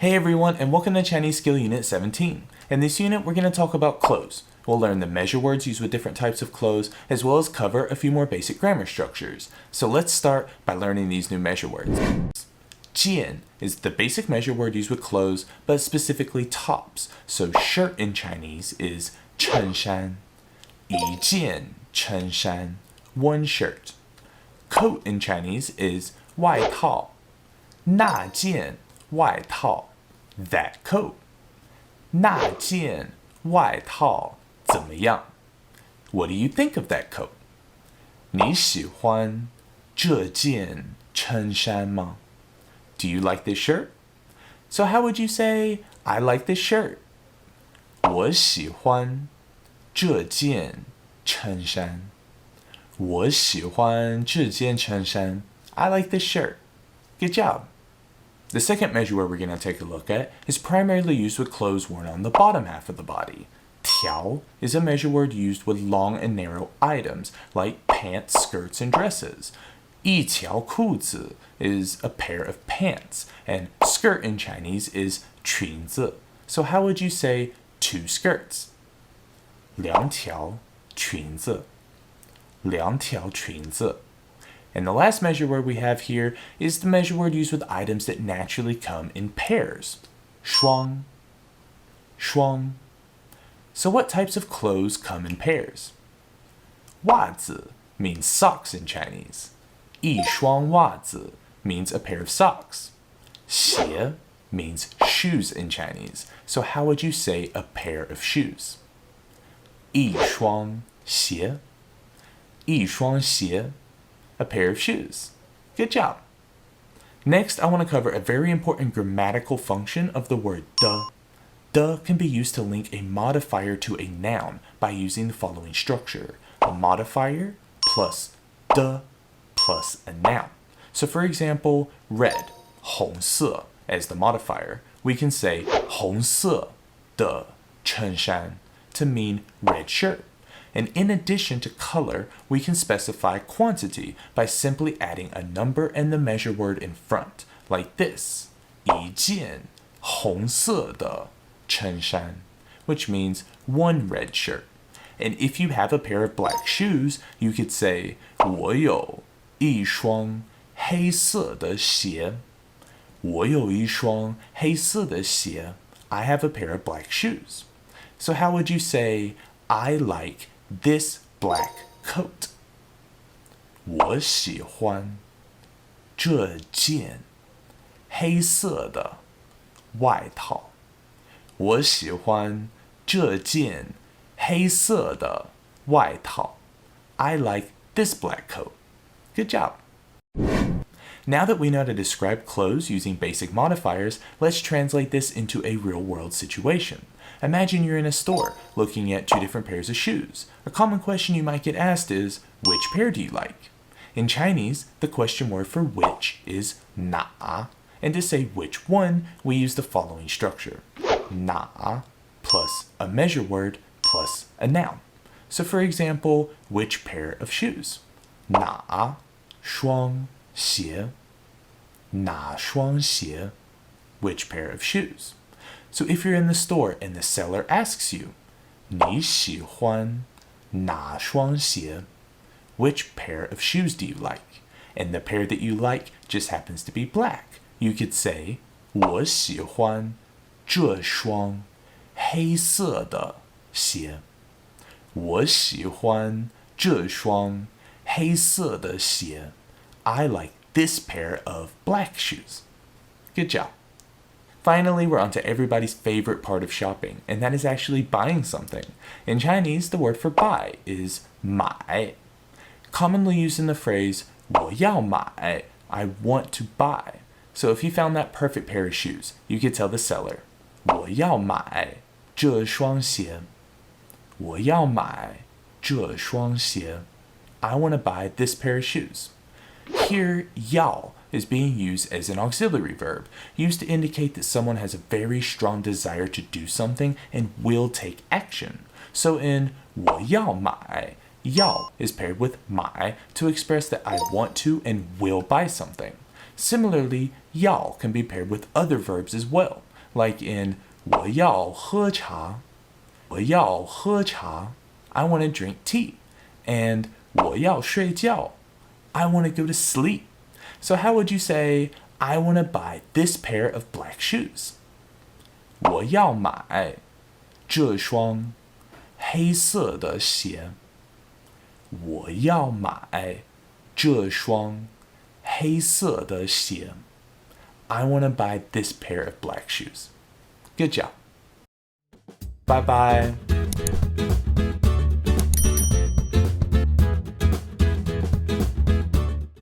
Hey everyone, and welcome to Chinese Skill Unit 17. In this unit, we're going to talk about clothes. We'll learn the measure words used with different types of clothes, as well as cover a few more basic grammar structures. So let's start by learning these new measure words. Jian is the basic measure word used with clothes, but specifically tops. So shirt in Chinese is 衬衫, 一件衬衫, one shirt. Coat in Chinese is 外套, 那件外套, that coat. 那件外套怎么样? What do you think of that coat? 你喜欢这件衬衫吗? Do you like this shirt? So how would you say, I like this shirt? 我喜欢这件衬衫. 我喜欢这件衬衫. I like this shirt. Good job. The second measure word we're going to take a look at is primarily used with clothes worn on the bottom half of the body. 条 is a measure word used with long and narrow items like pants, skirts, and dresses. 一条裤子 is a pair of pants, and skirt in Chinese is 裙子. So how would you say two skirts? 两条裙子. 两条裙子. And the last measure word we have here is the measure word used with items that naturally come in pairs. 双, 双. So what types of clothes come in pairs? 袜子 means socks in Chinese. 一双袜子 means a pair of socks. 鞋 means shoes in Chinese. So how would you say a pair of shoes? 一双鞋. 一双鞋. A pair of shoes. Good job. Next, I want to cover a very important grammatical function of the word de. De can be used to link a modifier to a noun by using the following structure. A modifier plus de plus a noun. So for example, red, 红色, as the modifier, we can say 红色的衬衫 to mean red shirt. And in addition to color, we can specify quantity by simply adding a number and the measure word in front, like this, 一件红色的衬衫, which means one red shirt. And if you have a pair of black shoes, you could say, 我有一双黑色的鞋. 我有一双黑色的鞋. I have a pair of black shoes. So how would you say, I like this black coat? 我喜欢这件黑色的外套. 我喜欢这件黑色的外套. I like this black coat. Good job. Now that we know how to describe clothes using basic modifiers, let's translate this into a real-world situation. Imagine you're in a store looking at two different pairs of shoes. A common question you might get asked is, which pair do you like? In Chinese, the question word for which is 哪, and to say which one, we use the following structure. 哪 plus a measure word plus a noun. So for example, which pair of shoes? 哪双鞋. 哪双鞋? Which pair of shoes? So if you're in the store and the seller asks you, 你喜欢哪双鞋? Which pair of shoes do you like? And the pair that you like just happens to be black. You could say, 我喜欢这双黑色的鞋. 我喜欢这双黑色的鞋. I like this pair of black shoes. Good job. Finally, we're on to everybody's favorite part of shopping, and that is actually buying something. In Chinese, the word for buy is 买. Commonly used in the phrase 我要买, I want to buy. So if you found that perfect pair of shoes, you could tell the seller, 我要买这双鞋. 我要买这双鞋. I want to buy this pair of shoes. Here, 要is being used as an auxiliary verb, used to indicate that someone has a very strong desire to do something and will take action. So in 我要买, 要 is paired with 买 to express that I want to and will buy something. Similarly, 要 can be paired with other verbs as well. like in 我要喝茶,我要喝茶, I want to drink tea, and 我要睡觉, I want to go to sleep. So how would you say, I want to buy this pair of black shoes? 我要买这双黑色的鞋。我要买这双黑色的鞋。I want to buy this pair of black shoes. Good job. Bye bye.